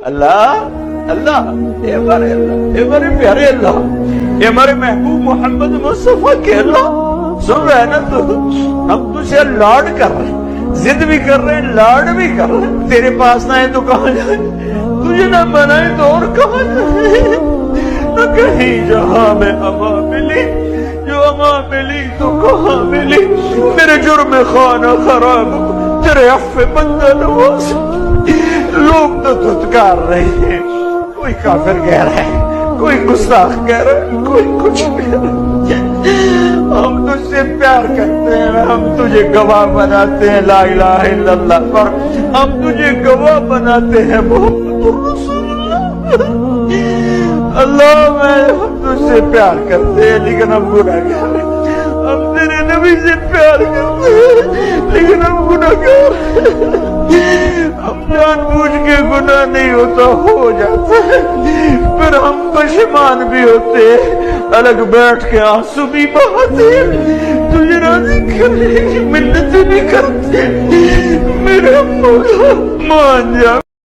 اللہ اللہ، اے ہمارے پیارے اللہ، اے ہمارے محبوب محمد مصطفیٰ کے اللہ، سن رہے نا تو ہم تجھے لاڈ کر رہے ہیں، ضد بھی کر رہے ہیں، لاڈ بھی کر رہے ہیں، تیرے پاس نہ ہے تو کہاں جائیں، تجھے نہ منائے تو اور کہاں جائیں، نہ کہیں جہاں میں اما ملی، جو اما ملی تو کہاں ملی، میرے جرم خانہ خراب، تیرے عفو بندہ نواز، لوگ تو دھتکار رہے ہیں، کوئی کافر کہہ رہا ہے، کوئی گستاخ کہہ رہا ہے، کوئی کچھ کہہ رہا ہے، ہم تجھ سے پیار کرتے ہیں، ہم تجھے گواہ بناتے ہیں لا الہ الا اللہ پر، ہم تجھے گواہ بناتے ہیں محمد رسول اللہ، اللہ میں ہم تجھ سے پیار کرتے ہیں لیکن ہم گناہگار ہیں، ہم تیرے نبی سے پیار کرتے ہیں لیکن ہم گناہگار ہیں، ہم جان بوجھ کے گناہ نہیں ہوتا ہو جاتا ہے، پھر ہم پشیمان بھی ہوتے ہیں، الگ بیٹھ کے آنسو بھی بہاتے ہیں، تجھے راضی کرنے کی منتیں بھی کرتے ہیں، میرے مولا مان جا